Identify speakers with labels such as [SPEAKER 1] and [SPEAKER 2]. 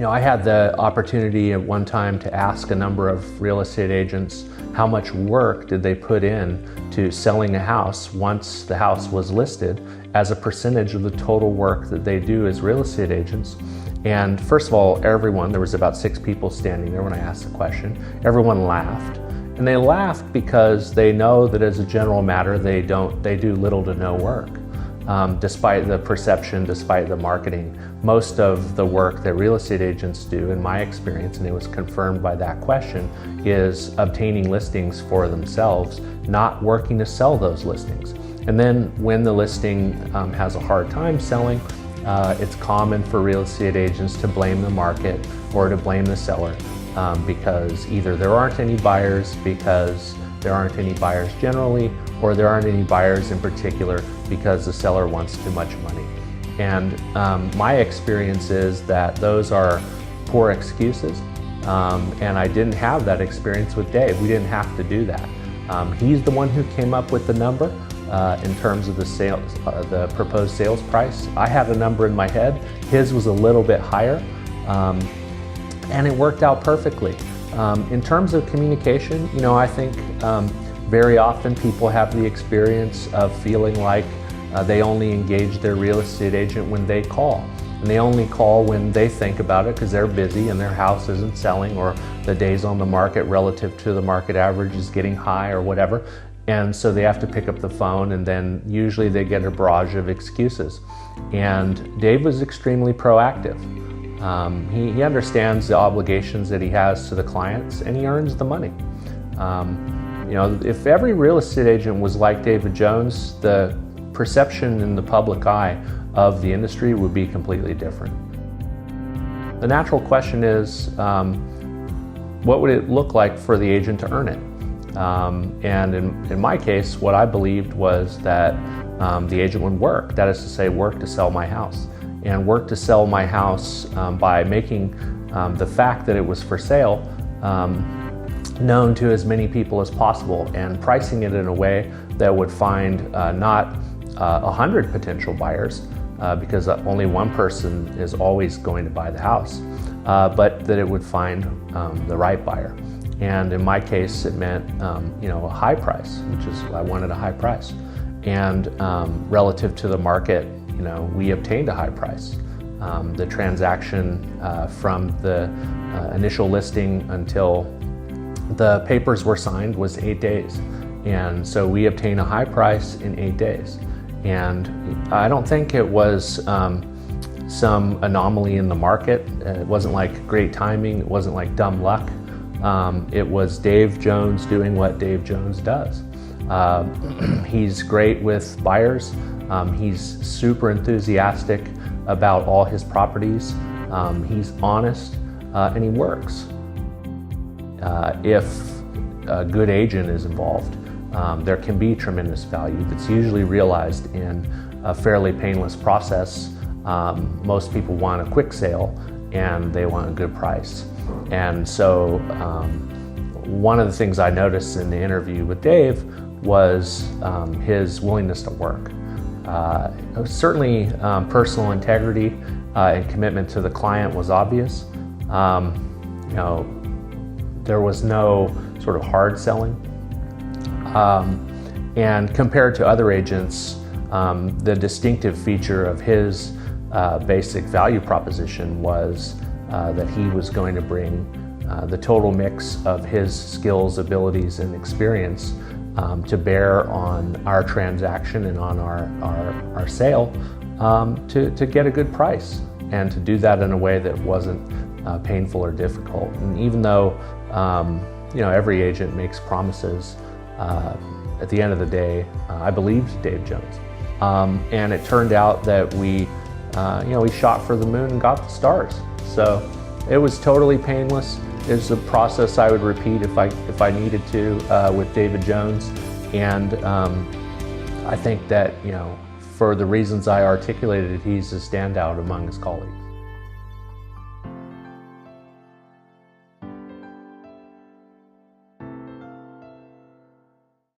[SPEAKER 1] I had the opportunity at one time to ask a number of real estate agents how much work did they put in to selling a house once the house was listed as a percentage of the total work that they do as real estate agents. And first of all, there was about 6 people standing there when I asked the question, everyone laughed. And they laughed because they know that as a general matter, they do little to no work. Despite the perception, despite the marketing, most of the work that real estate agents do, in my experience, and it was confirmed by that question, is obtaining listings for themselves, not working to sell those listings. And then when the listing has a hard time selling, it's common for real estate agents to blame the market or to blame the seller because either there aren't any buyers because there aren't any buyers generally, or there aren't any buyers in particular because the seller wants too much money. And my experience is that those are poor excuses, and I didn't have that experience with Dave. We didn't have to do that. He's the one who came up with the number in terms of the proposed sales price. I had a number in my head. His was a little bit higher, and it worked out perfectly. In terms of communication, I think very often people have the experience of feeling like they only engage their real estate agent when they call. And they only call when they think about it because they're busy and their house isn't selling, or the days on the market relative to the market average is getting high or whatever. And so they have to pick up the phone, and then usually they get a barrage of excuses. And Dave was extremely proactive. He understands the obligations that he has to the clients, and he earns the money. If every real estate agent was like David Jones, the perception in the public eye of the industry would be completely different. The natural question is, what would it look like for the agent to earn it? And in my case, what I believed was that the agent would work, that is to say, work to sell my house. And work to sell my house by making the fact that it was for sale known to as many people as possible, and pricing it in a way that would find not 100 potential buyers, because only one person is always going to buy the house, but that it would find the right buyer. And in my case, it meant a high price, which is I wanted a high price. And relative to the market, we obtained a high price. The transaction from the initial listing until the papers were signed was 8 days. And so we obtained a high price in 8 days. And I don't think it was some anomaly in the market. It wasn't like great timing. It wasn't like dumb luck. It was Dave Jones doing what Dave Jones does. He's great with buyers. He's super enthusiastic about all his properties. He's honest, and he works. If a good agent is involved, there can be tremendous value that's usually realized in a fairly painless process. Most people want a quick sale, and they want a good price. And so one of the things I noticed in the interview with Dave was his willingness to work. Certainly personal integrity and commitment to the client was obvious. There was no sort of hard selling. And compared to other agents, the distinctive feature of his basic value proposition was that he was going to bring the total mix of his skills, abilities, and experience to bear on our transaction and on our sale to get a good price, and to do that in a way that wasn't painful or difficult. And even though every agent makes promises, at the end of the day, I believed Dave Jones. And it turned out that we shot for the moon and got the stars. So it was totally painless. It's a process I would repeat if I needed to with David Jones. And I think that, for the reasons I articulated, he's a standout among his colleagues.